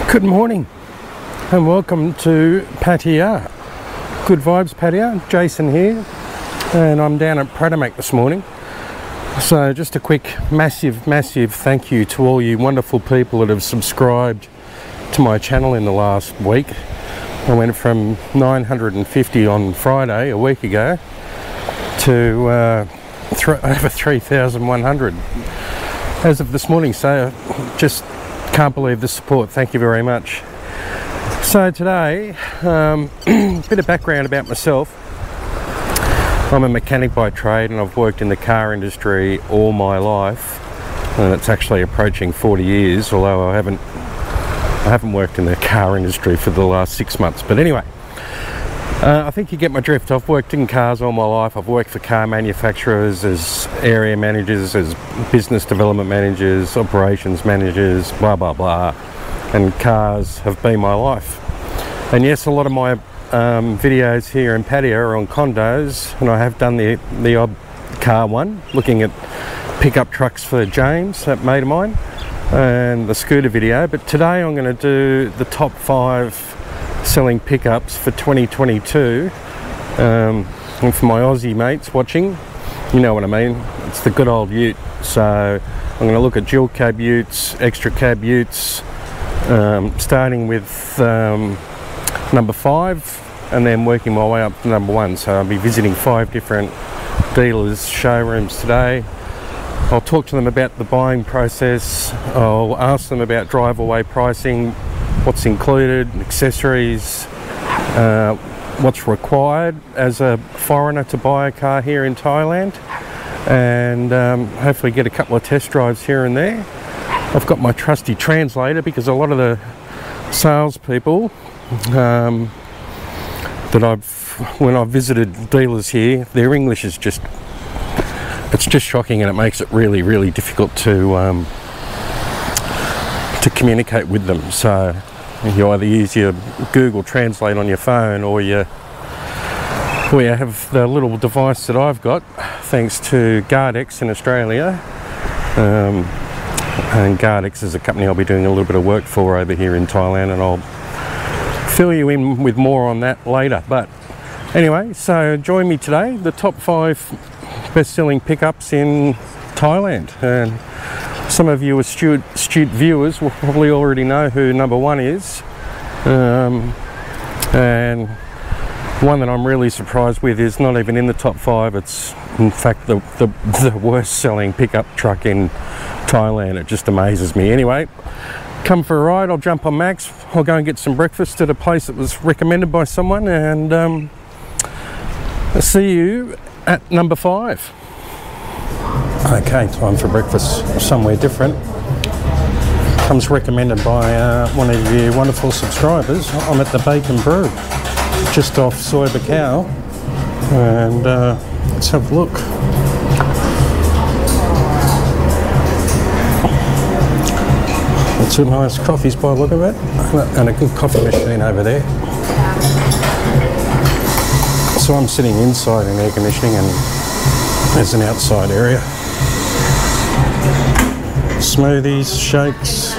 Good morning and welcome to Pattaya. Good vibes Pattaya, Jason here, and I'm down at Pattaya this morning. So just a quick massive thank you to all you wonderful people that have subscribed to my channel in the last week. I went from 950 on Friday a week ago to over 3,100 as of this morning, so just can't believe the support. Thank you very much. So today, bit of background about myself. I'm a mechanic by trade and I've worked in the car industry all my life, and it's actually approaching 40 years, although I haven't worked in the car industry for the last 6 months. But anyway, I think you get my drift. I've worked in cars all my life. I've worked for car manufacturers as area managers, as business development managers, operations managers, blah blah blah, and cars have been my life. And yes, a lot of my videos here in Pattaya are on condos, and I have done the odd car one, looking at pickup trucks for James, that mate of mine, and the scooter video. But today I'm going to do the top 5 selling pickups for 2022, and for my Aussie mates watching, you know what I mean, it's the good old ute. So I'm going to look at dual cab utes, extra cab utes, starting with number 5 and then working my way up to number 1. So I'll be visiting 5 different dealers' showrooms today. I'll talk to them about the buying process. I'll ask them about drive-away pricing, what's included, accessories, what's required as a foreigner to buy a car here in Thailand, and hopefully get a couple of test drives here and there. I've got my trusty translator because a lot of the salespeople when I've visited dealers here, their English is just shocking, and it makes it really difficult to communicate with them. So you either use your Google Translate on your phone, or you have the little device that I've got, thanks to Gardex in Australia. And Gardex is a company I'll be doing a little bit of work for over here in Thailand, and I'll fill you in with more on that later. But anyway, so join me today, the top 5 best-selling pickups in Thailand. And some of you astute viewers will probably already know who number 1 is, and one that I'm really surprised with is not even in the top 5. It's in fact the worst selling pickup truck in Thailand. It just amazes me. Anyway, come for a ride. I'll jump on Max. I'll go and get some breakfast at a place that was recommended by someone, and I'll see you at number 5. Okay, time for breakfast somewhere different. Comes recommended by one of you wonderful subscribers. I'm at the Bacon Brew, just off Soy Bacau, and let's have a look. Some nice coffees by the look of it, and a good coffee machine over there. So I'm sitting inside in air conditioning, and there's an outside area. Smoothies, shakes,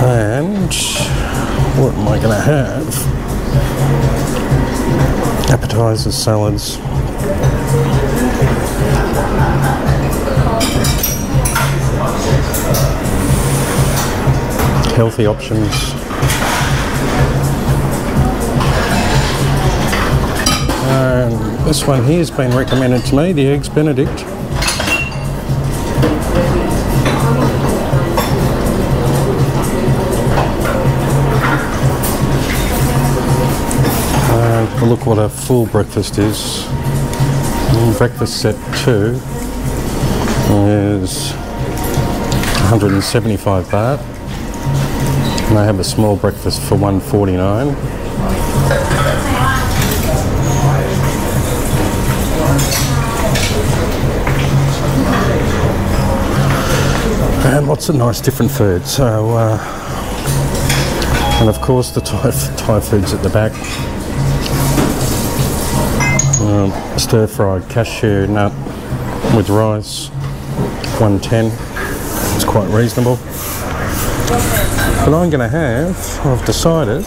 and what am I going to have? Appetizers, salads. Healthy options. And this one here has been recommended to me, the Eggs Benedict. And look what a full breakfast is. Breakfast set 2 is 175 baht. And I have a small breakfast for 149. And lots of nice different food. So, and of course the Thai food's at the back. stir-fried cashew nut with rice, 110. It's quite reasonable. But I'm going to have, I've decided,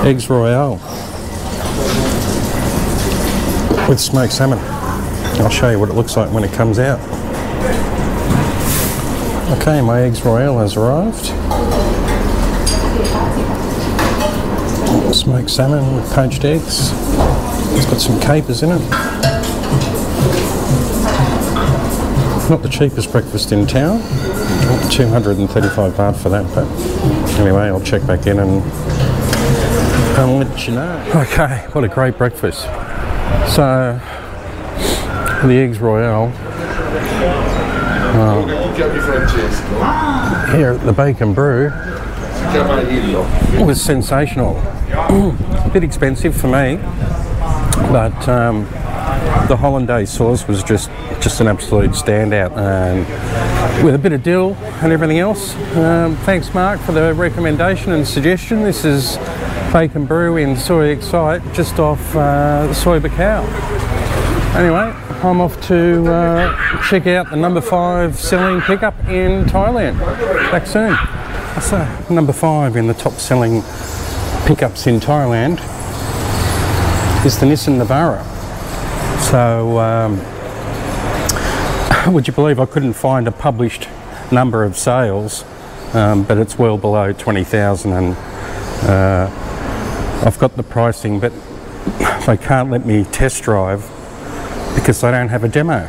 eggs royale with smoked salmon. I'll show you what it looks like when it comes out. Okay, my eggs royale has arrived. Smoked salmon with poached eggs. It's got some capers in it. Not the cheapest breakfast in town. 235 baht for that, but anyway, I'll check back in and let you know. Okay, what a great breakfast. So, the eggs royale. Here at the Bacon Brew was sensational. A bit expensive for me, but the hollandaise sauce was just an absolute standout, and with a bit of dill and everything else. Thanks, Mark, for the recommendation and suggestion. This is Bacon Brew in Soy Excite, just off Soy Bacau. Anyway, I'm off to check out the number 5 selling pickup in Thailand. Back soon. So, number 5 in the top selling pickups in Thailand is the Nissan Navara. So, would you believe I couldn't find a published number of sales, but it's well below 20,000, and I've got the pricing, but they can't let me test drive because I don't have a demo,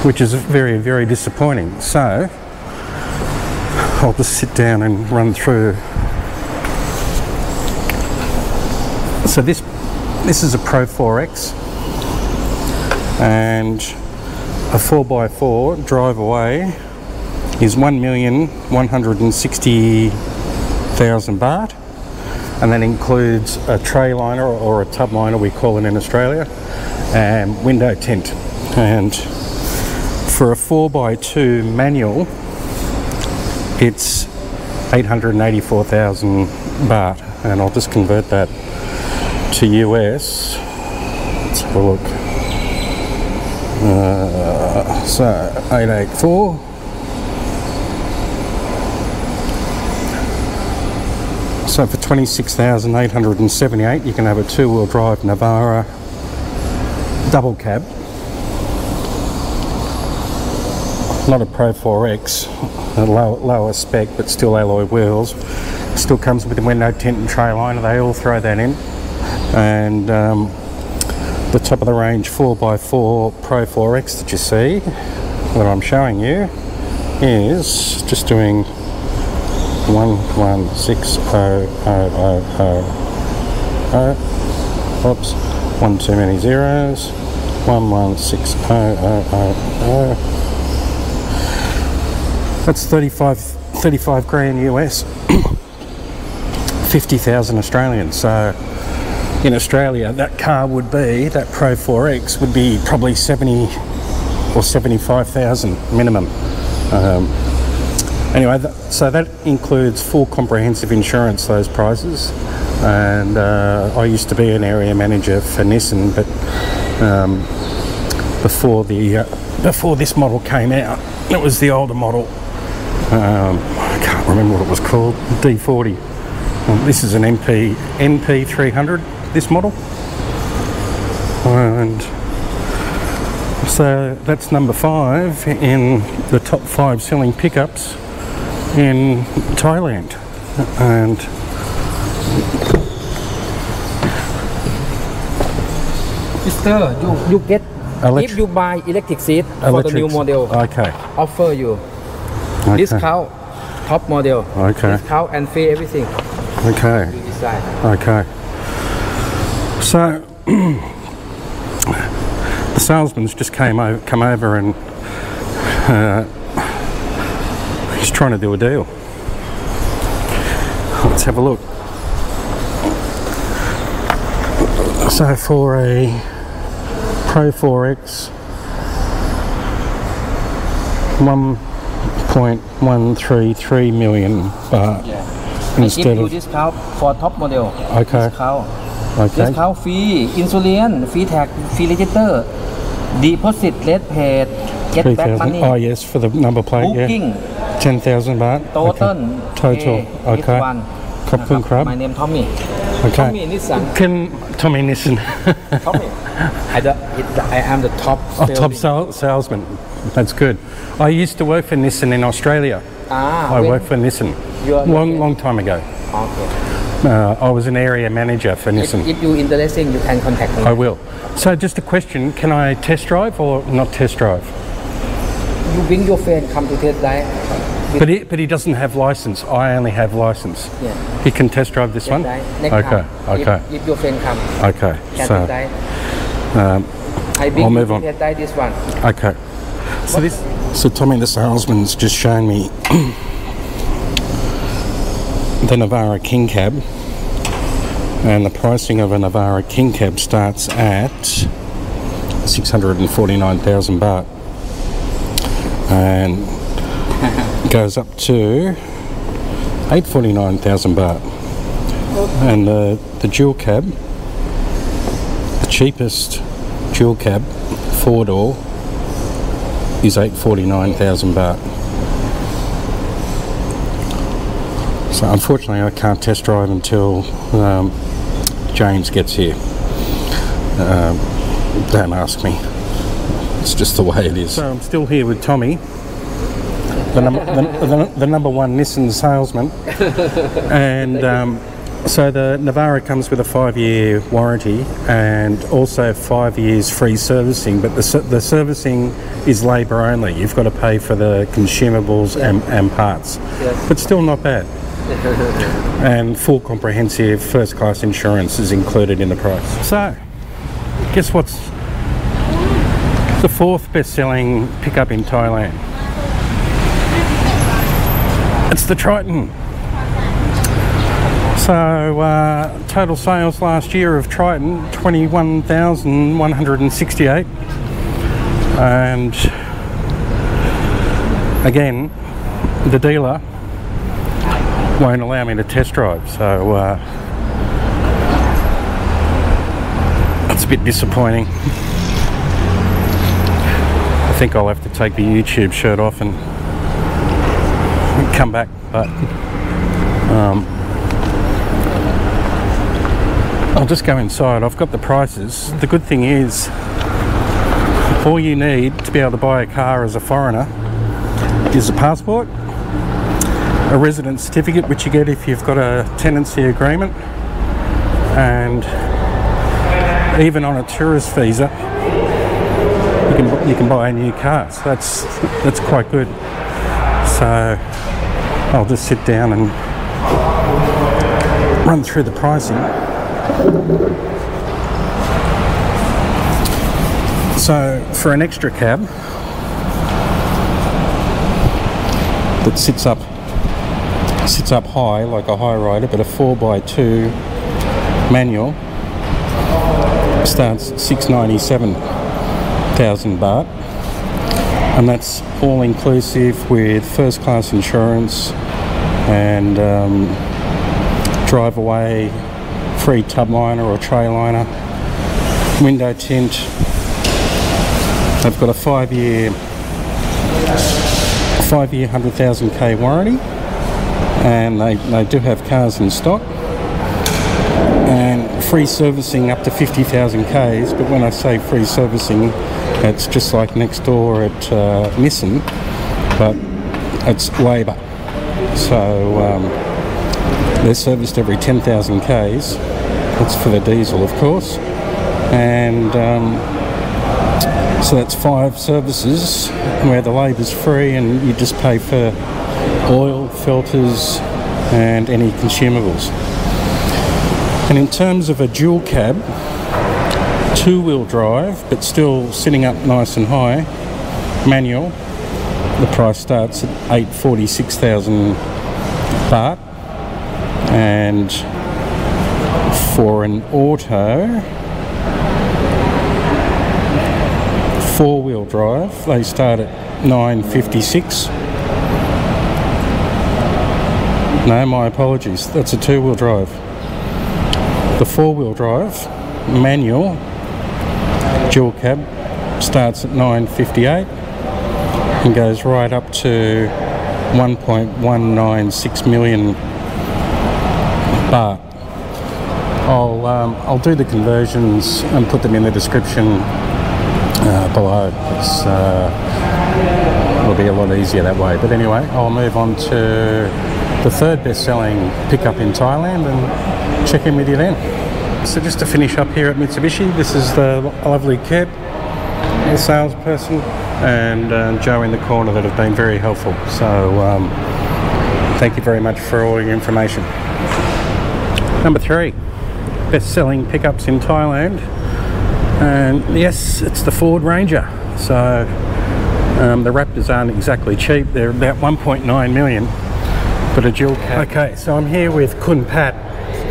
which is very, very disappointing. So I'll just sit down and run through. So this is a Pro 4X, and a 4x4 drive away is 1,160,000 baht, and that includes a tray liner, or a tub liner we call it in Australia, and window tint. And for a 4x2 manual, it's 884,000 baht, and I'll just convert that to US. Let's have a look. So 884. So for 26,878, you can have a 2-wheel drive Navara double cab. Not a Pro 4X, a lower spec, but still alloy wheels. Still comes with a window tint and tray liner. They all throw that in. And the top of the range 4x4 Pro 4X that you see, that I'm showing you, is just doing 1160,000. Oops, one too many zeros. 1160,000. That's 35 grand US. 50,000 Australian. So in Australia, that car would be, that Pro 4X would be probably 70 or 75,000 minimum. Anyway, so that includes full comprehensive insurance, those prices. And I used to be an area manager for Nissan, but before this model came out, it was the older model. I can't remember what it was called, D40. This is an NP 300, this model. And so that's number 5 in the top 5 selling pickups in Thailand. And Mister, you get, if you buy electric seat for the new model, okay, offer you discount, top model, okay, discount and free everything. Okay. You decide. Okay. So the salesman's just come over and he's trying to do a deal. Let's have a look. So for a Pro 4X, 1.133 million baht. Yeah. Instead I give you of discount for top model. Okay. Discount. Okay. Discount free, insurance, free tag, free register. Deposit late paid, get back 3,000. money. Oh yes, for the number plate. Booking. Yeah. 10,000 baht. Total. Total. Okay. One. ขอบคุณครับ My name Tommy. Okay. Tommy Nissan. Can Tommy Nissen? Tommy. I am the top. Top salesman. That's good. I used to work for Nissan in Australia. I worked for Nissan long time ago. Okay. I was an area manager for Nissan. If you interesting, you can contact me. I will. So just a question, can I test drive or not test drive? You bring your friend come to test drive. But he doesn't have license. I only have license. Yeah. He can test drive this one? Next Okay, time. okay. If your friend come. Okay. Can So test drive. I bring I'll you move to on. test drive this one. Okay. So Tommy the salesman's just shown me the Navara King Cab, and the pricing of a Navara King Cab starts at 649,000 baht and goes up to 849,000 baht. And the dual cab, the cheapest dual cab, 4-door, is 849,000 baht. So unfortunately I can't test drive until James gets here. Don't ask me. It's just the way it is. So I'm still here with Tommy, the number one Nissan salesman. And so the Navara comes with a 5-year warranty and also 5 years free servicing, but the servicing is labour only. You've got to pay for the consumables and parts. Yes. But still not bad. And full comprehensive first class insurance is included in the price. So, guess what's the 4th best-selling pickup in Thailand? It's the Triton. So total sales last year of Triton 21,168, and again the dealer won't allow me to test drive, so it's a bit disappointing. I think I'll have to take the YouTube shirt off and come back, but I'll just go inside. I've got the prices. The good thing is all you need to be able to buy a car as a foreigner is a passport, a residence certificate, which you get if you've got a tenancy agreement, and even on a tourist visa you can buy a new car. So that's quite good. So I'll just sit down and run through the pricing. So for an extra cab that sits up high like a high rider, but a 4x2 manual, starts 697,000 baht, and that's all inclusive with first class insurance and drive away free tub liner or tray liner, window tint. They've got a 5-year 100,000k warranty, and they do have cars in stock, and free servicing up to 50,000 k's. But when I say free servicing, it's just like next door at Nissan, but it's labour. So they're serviced every 10,000 k's. That's for the diesel, of course, and so that's 5 services where the labour's free, and you just pay for oil, filters, and any consumables. And in terms of a dual cab, 2-wheel drive, but still sitting up nice and high, manual, the price starts at 846,000 baht, and for an auto 4-wheel drive, they start at 956. No, my apologies, that's a 2-wheel drive. The 4-wheel drive manual dual cab starts at 958 and goes right up to 1.196 million baht. I'll do the conversions and put them in the description below. It'll be a lot easier that way. But anyway, I'll move on to the third best-selling pickup in Thailand and check in with you then. So just to finish up here at Mitsubishi, this is the lovely Keb, the salesperson, and Joe in the corner that have been very helpful. So thank you very much for all your information. Number 3, best-selling pickups in Thailand, and yes, it's the Ford Ranger. So the Raptors aren't exactly cheap. They're about 1.9 million, but a dual cab. Okay, so I'm here with Kun Pat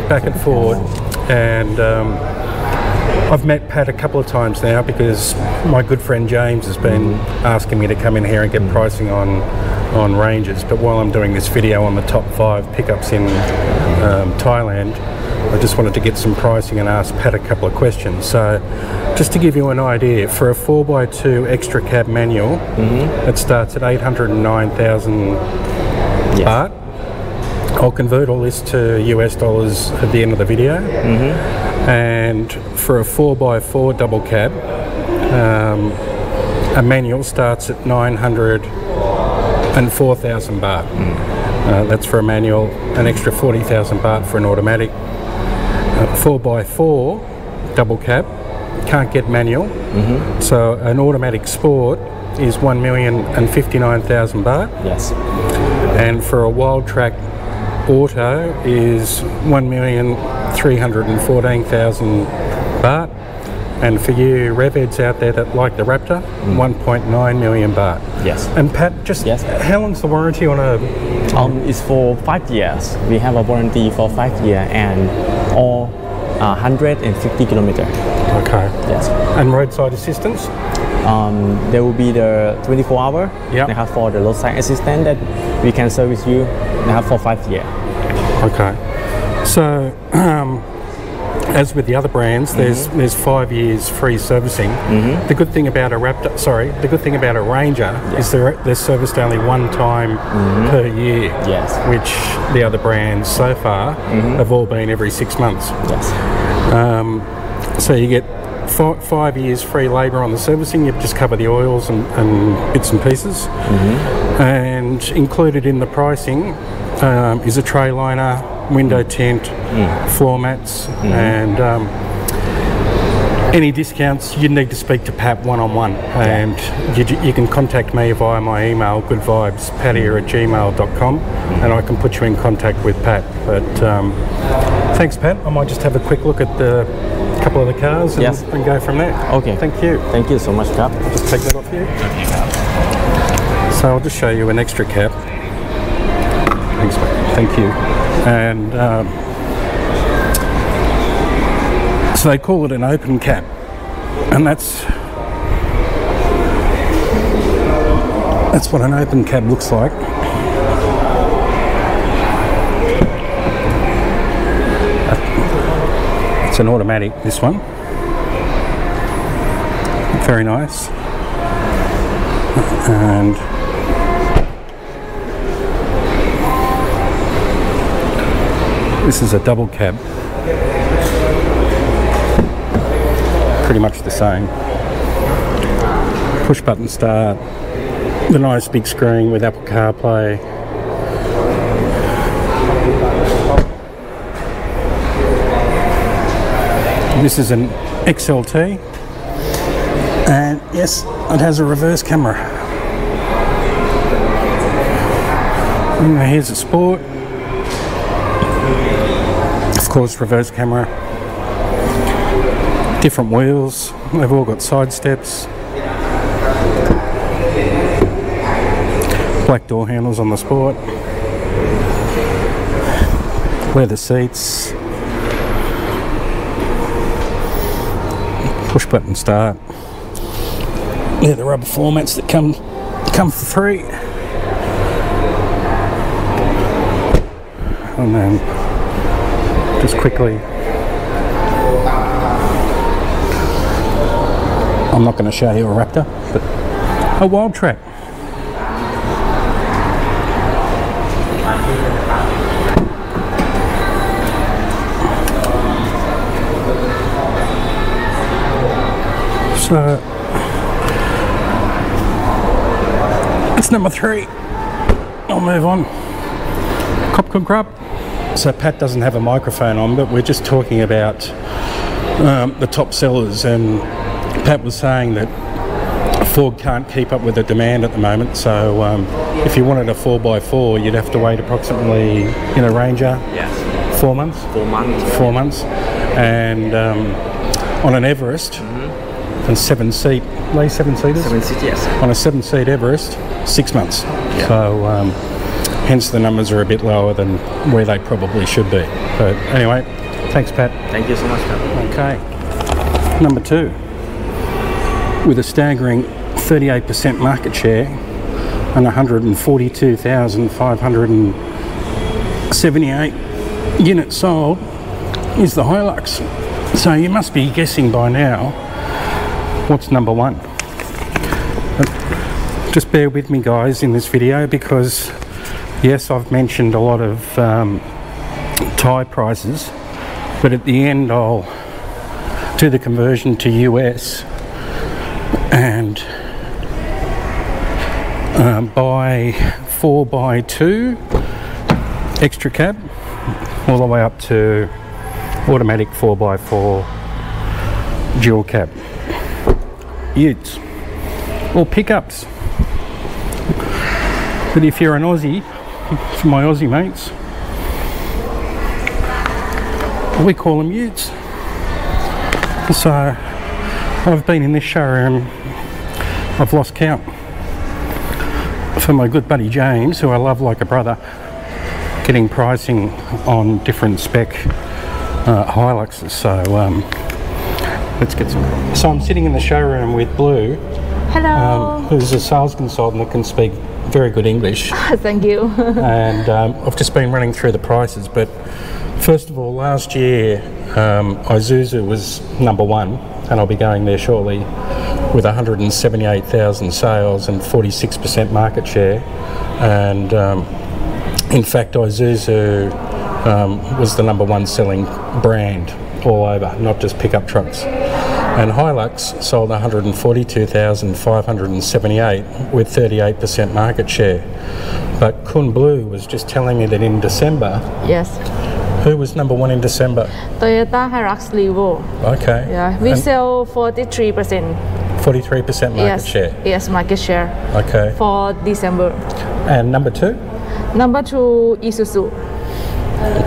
back at Ford, and I've met Pat a couple of times now because my good friend James has been asking me to come in here and get pricing on Rangers. But while I'm doing this video on the top 5 pickups in Thailand, I just wanted to get some pricing and ask Pat a couple of questions. So just to give you an idea, for a 4x2 extra cab manual, it starts at 809,000 baht. I'll convert all this to US dollars at the end of the video. And for a 4x4 double cab, a manual starts at 904,000 baht. That's for a manual, an extra 40,000 baht for an automatic. 4x4 double cab, can't get manual, so an automatic sport is 1,059,000 baht. Yes. And for a wild track auto is 1,314,000 baht. And for you revheads out there that like the Raptor, 1.9 million baht. Yes. And Pat, just how long's the warranty on a? It's for 5 years. We have a warranty for 5 years and all 150 kilometers. Okay. Yes. And roadside assistance? There will be the 24-hour. Yep. They have for the roadside assistant that we can service you. They have for 5 years. Okay. So, as with the other brands, there's 5 years free servicing. The good thing about a the good thing about a Ranger is they're serviced only one time per year. Yes. Which the other brands so far have all been every 6 months. Yes. So you get 5 years free labour on the servicing. You just cover the oils and bits and pieces. And included in the pricing is a tray liner, window tint, floor mats, and any discounts you need to speak to Pat one-on-one, and you can contact me via my email, goodvibespattaya@gmail.com, and I can put you in contact with Pat. But thanks, Pat. I might just have a quick look at the couple of the cars and go from there. Okay. Thank you. Thank you so much, Cap. Just take that off you. So I'll just show you an extra cab. Thanks, mate. Thank you. And so they call it an open cab, and that's what an open cab looks like. It's an automatic, this one. Very nice. And this is a double cab. Pretty much the same. Push button start. The nice big screen with Apple CarPlay. This is an XLT. And yes, it has a reverse camera. And here's a Sport. Of course, reverse camera. Different wheels. They've all got side steps. Black door handles on the Sport. Leather seats. Push button start. They're the rubber floor mats that come for free. And then just quickly I'm not going to show you a Raptor, but a wild track. So it's number 3. I'll move on. Crop. So Pat doesn't have a microphone on, but we're just talking about the top sellers, and Pat was saying that Ford can't keep up with the demand at the moment. So if you wanted a 4x4, you'd have to wait approximately in a Ranger. Yes. 4 months. 4 months. 4 months, and on an Everest. And 7-seat, 7-seaters? 7 seats, yes. On a 7-seat Everest, 6 months. Yeah. So hence the numbers are a bit lower than where they probably should be. But anyway, thanks Pat. Thank you so much, Pat. Okay, number 2, with a staggering 38% market share and 142,578 units sold is the Hilux. So you must be guessing by now what's number 1. Just bear with me guys in this video, because yes, I've mentioned a lot of Thai prices, but at the end I'll do the conversion to US and buy 4x2 extra cab all the way up to automatic 4x4 dual cab utes or pickups. But if you're an Aussie, for my Aussie mates, we call them utes. So I've been in this showroom, I've lost count, for my good buddy James, who I love like a brother, getting pricing on different spec Hiluxes. So let's get some. So I'm sitting in the showroom with Blue. Hello. Who's a sales consultant that can speak very good English. Thank you. And I've just been running through the prices, but first of all, last year Isuzu was number 1, and I'll be going there shortly, with 178,000 sales and 46% market share. And in fact, Isuzu was the number 1 selling brand all over, not just pickup trucks. And Hilux sold 142,578 with 38% market share. But Kun Blue was just telling me that in December, Yes. who was number 1 in December? Toyota Hilux Levo. Okay. Yeah, we sell 43%. 43% market share. Yes, market share Okay. for December. And number 2? Number 2, Isuzu.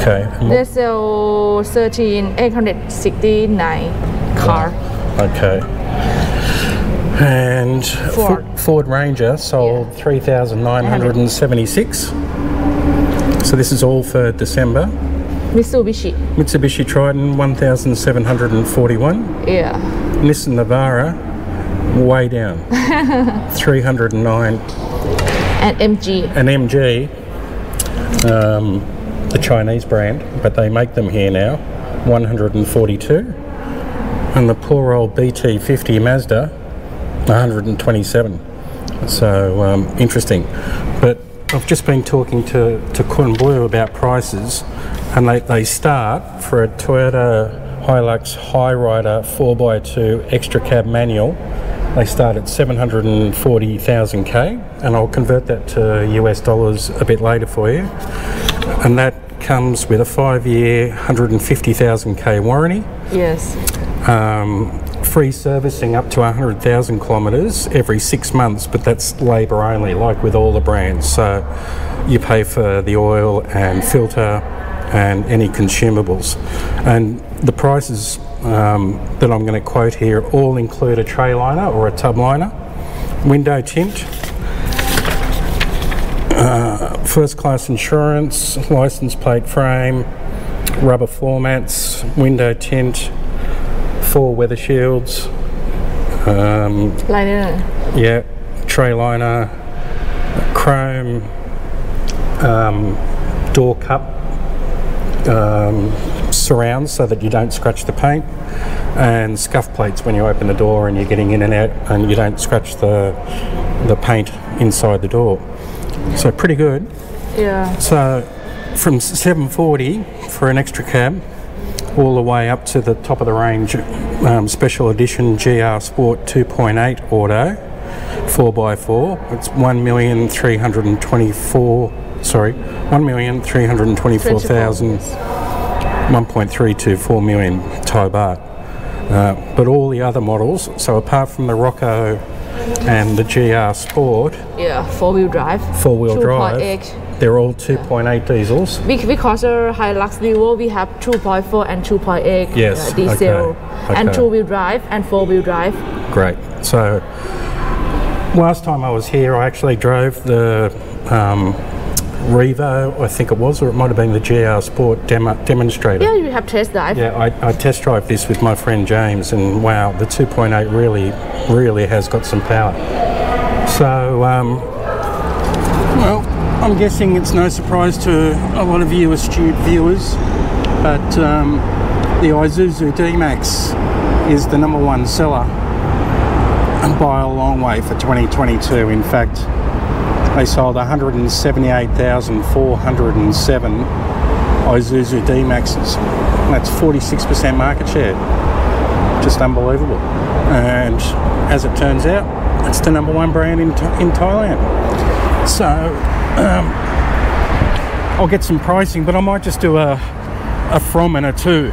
Okay. And They sell 13,869 car. Okay. And Ford. Ford Ranger sold 3,976. So this is all for December. Mitsubishi. Mitsubishi Triton 1,741. Yeah. Nissan Navara way down 309. And MG. An MG, the Chinese brand, but they make them here now, 142. And the poor old BT50 Mazda, 127. So interesting. But I've just been talking to Kun Blue about prices, and they start for a Toyota Hilux Highrider 4x2 extra cab manual. They start at 740,000 K, and I'll convert that to US dollars a bit later for you. And that comes with a 5-year, 150,000 K warranty. Yes. Free servicing up to 100,000 kilometres every 6 months, but that's labour only, like with all the brands. So you pay for the oil and filter and any consumables. And the prices that I'm going to quote here all include a tray liner or a tub liner, window tint, first class insurance, licence plate frame, rubber floor mats, window tint, 4 weather shields, Liner. yeah, tray liner, chrome, door cup, surrounds so that you don't scratch the paint, and scuff plates when you open the door and you're getting in and out and you don't scratch the paint inside the door. So pretty good. Yeah. So from $740 for an extra cab all the way up to the top of the range special edition GR Sport 2.8 Auto 4x4. It's $1,324,000, 1.324 million Thai baht. But all the other models, so apart from the Rocco and the GR Sport, Yeah, four-wheel drive. 2.8, they're all 2.8 diesels. Because Hilux Levo, we have 2.4 and 2.8 Yes, diesel, and okay. two-wheel drive and four-wheel drive. Great. So last time I was here, I actually drove the Revo, I think it was, or it might have been the GR Sport demonstrator. Yeah, you have test drive. Yeah, I test drove this with my friend James, and wow, the 2.8 really has got some power. So, well, I'm guessing it's no surprise to a lot of you astute viewers, but the Isuzu D-Max is the #1 seller by a long way for 2022. In fact, they sold 178,407 Isuzu D-Maxes. That's 46% market share. Just unbelievable. And as it turns out, it's the #1 brand in Thailand. So I'll get some pricing, but I might just do a from and a to.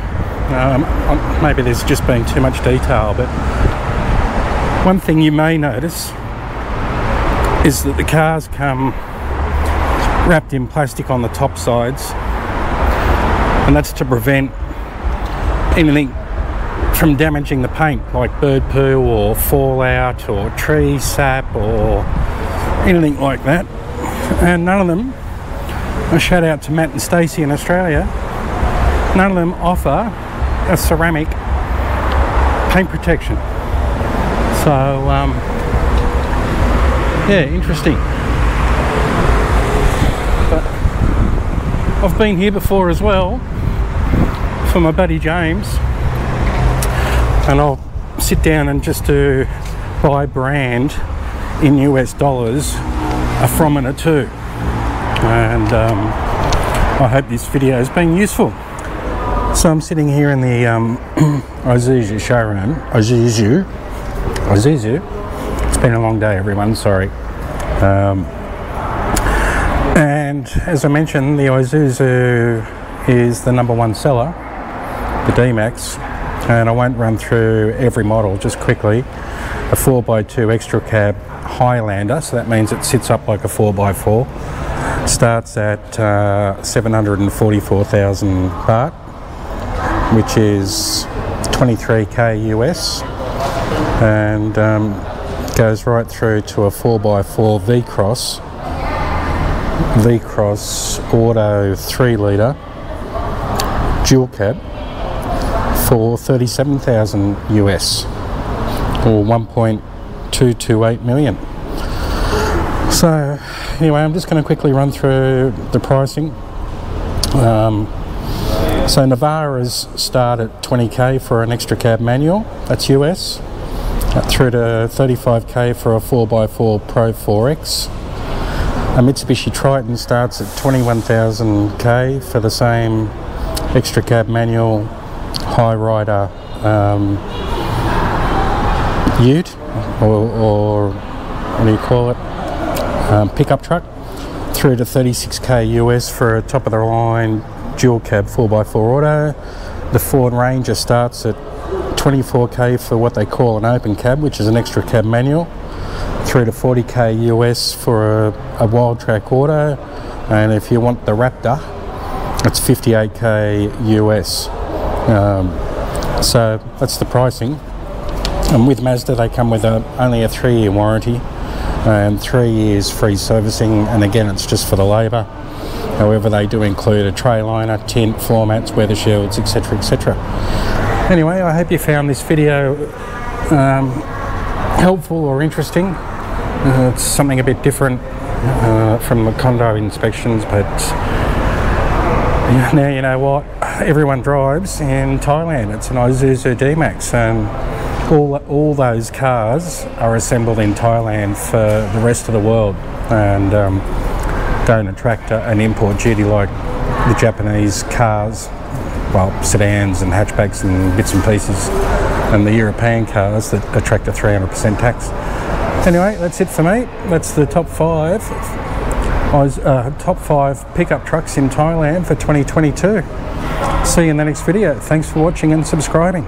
Maybe there's just been too much detail, but one thing you may notice is that the cars come wrapped in plastic on the top sides, and that's to prevent anything from damaging the paint, like bird poo or fallout or tree sap or anything like that. And none of them, a shout out to Matt and Stacey in Australia, none of them offer a ceramic paint protection. So yeah, interesting. But I've been here before as well for my buddy James, and I'll sit down and just do buy brand in US dollars, a from and a to. And I hope this video has been useful. So I'm sitting here in the Isuzu showroom. Isuzu. It's been a long day, everyone, sorry. And as I mentioned, the Isuzu is the #1 seller, the D-Max, and I won't run through every model, just quickly. A 4x2 extra cab Highlander, so that means it sits up like a 4x4, starts at 744,000 baht, which is 23k US, and goes right through to a 4x4 V-Cross Auto 3-litre dual cab for 37,000 US, or 1.228 million. So anyway, I'm just going to quickly run through the pricing. So Navaras start at 20k for an extra cab manual, that's US, through to 35k for a 4x4 Pro 4X. A Mitsubishi Triton starts at 21,000k for the same extra cab manual high rider ute, or what do you call it, pickup truck, through to 36k US for a top of the line dual cab 4x4 auto. The Ford Ranger starts at 24k for what they call an open cab, which is an extra cab manual, through to 40k US for a wild track auto. And if you want the Raptor, it's 58k US. So that's the pricing. And with Mazda, they come with only a 3-year warranty and 3 years free servicing, and again, it's just for the labour. However, they do include a tray liner, tint, floor mats, weather shields, etc, etc. Anyway, I hope you found this video helpful or interesting. It's something a bit different from the condo inspections, but now you know what, everyone drives in Thailand. It's an Isuzu D-Max, and all those cars are assembled in Thailand for the rest of the world, and don't attract an import duty like the Japanese cars, well, sedans and hatchbacks and bits and pieces, and the European cars that attract a 300% tax. Anyway, that's it for me. That's the top five pickup trucks in Thailand for 2022. See you in the next video. Thanks for watching and subscribing.